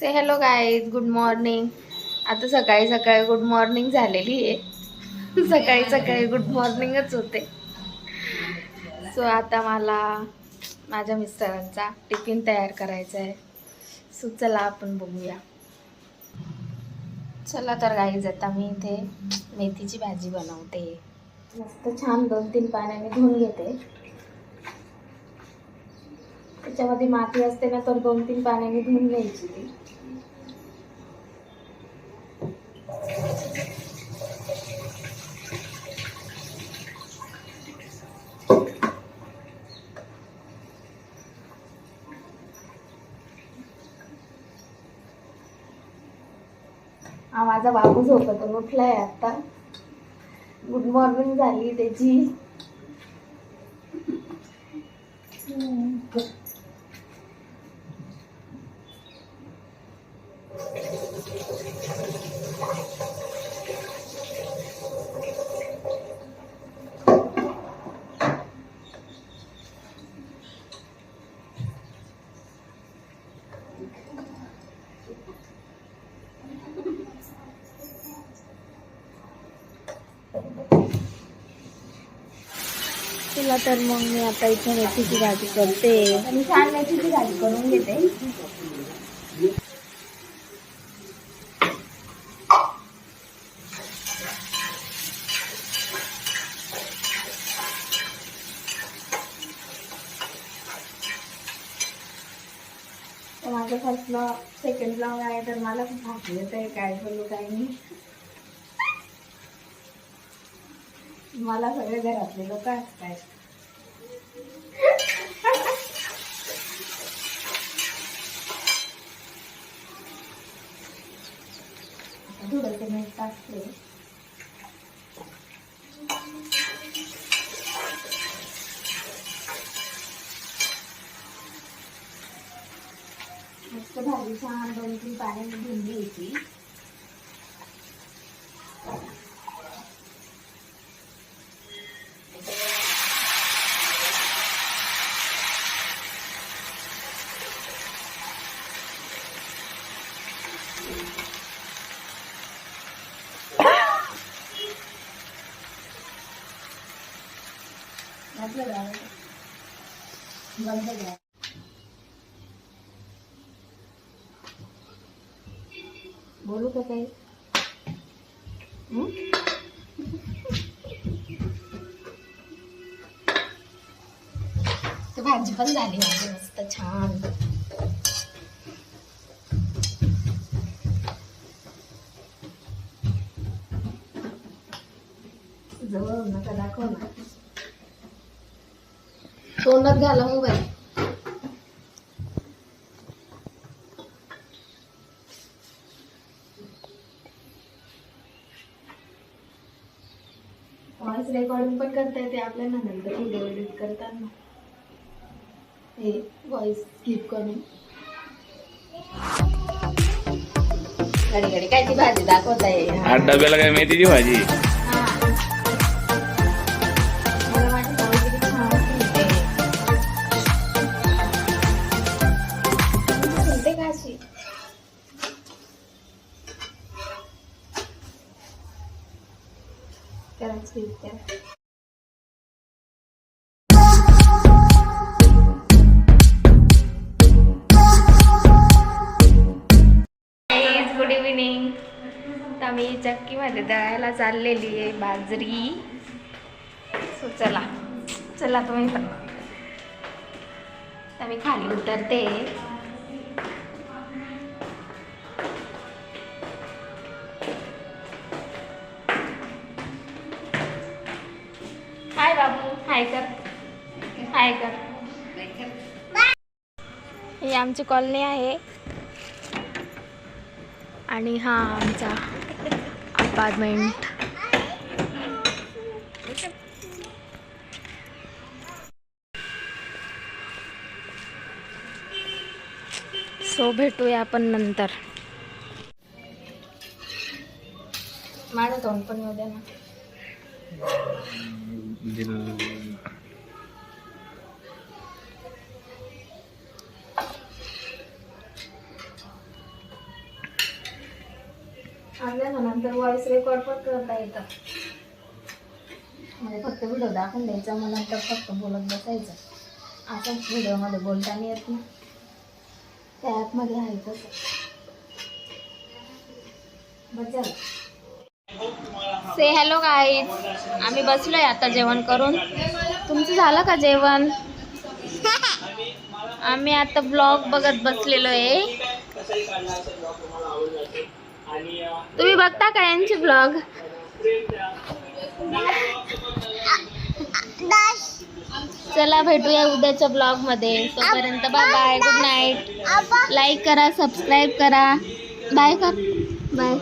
से hello guys, good morning. आता सकाळी सकाळी गुड मॉर्निंग झालेली आहे. सकाळी सकाळी गुड मॉर्निंगच होते. सो आता मला माझ्या मिस्टरांचा टिफिन तयार करायचा आहे. सो चला आपण बघूया. चला तर गाईज, आता मी इथे मेथीची भाजी बनवते. मस्त छान 2-3 पाण्याने धुवून घेते. त्याच्यामध्ये माती असते ना, तर 2-3 पाण्याने धुवून घ्यायची ती. हा माझा बाबू झोपेतून उठलाय आता. गुड मॉर्निंग झाली त्याची. चला तर मग मी आता इथे मेथीची भाजी करते. आणि छान मेथीची भाजी करून घेते. माझं फर्स्ट ब्लॉग सेकंड ब्लॉग आहे, तर मला खूप हसू येतंय. काय बोलू काय नाही. मला सगळे घरातले लोक हसतायत. थोडंसं मीठ टाकते. मस्त भाजी छान 2-3 पाण्याने धुवून घ्यायची. बंद करा. बोलू का काही? तर भाजी पण झाली माझी मस्त छान. जवळ नका दाखव ना. तोंडात घाला मोबाईल. व्हॉइस रेकॉर्डिंग पण करता येते आपल्याला नंतर व्हिडिओ एडिट करताना. हे व्हॉइस स्किप करून घडी घडी काय ती भाजी दाखवत आहे. आज डब्याला काय मेथीची भाजी. मला माझी सवय किती छान होते. बोलते का अशी? करा स्किप करा. Good evening. तर मी चक्कीमध्ये दळायला चाललेली आहे बाजरी. सो चला चला तुम्ही पण. तर मी खाली उतरते. हाय बाबू, हाय कर, हाय कर. ही आमची कॉलनी आहे आणि हा आमचा अपार्टमेंट. सो भेटूया आपण नंतर. माझं तोंड पण येऊ द्या ना. आणलं ना नंतर व्हॉइस रेकॉर्ड पण करता येतं. म्हणजे फक्त व्हिडिओ दाखवून द्यायचा, मग नंतर फक्त बोलत बसायचं. असं व्हिडिओमध्ये बोलता नाही येत ना, त्या ॲपमध्ये आहे तसं. बस झालं. से हॅलो गाईज, आम्ही बसलोय आता जेवण करून. तुमचं झालं का जेवण? आम्ही आता ब्लॉग बघत बसलेलो आहे. तुम्ही बघता का यांचे ब्लॉग? चला भेटूया उद्याच्या ब्लॉग मध्ये. तोपर्यंत bye bye, good night. Like करा, सबस्क्राईब करा. बाय कर, बाय.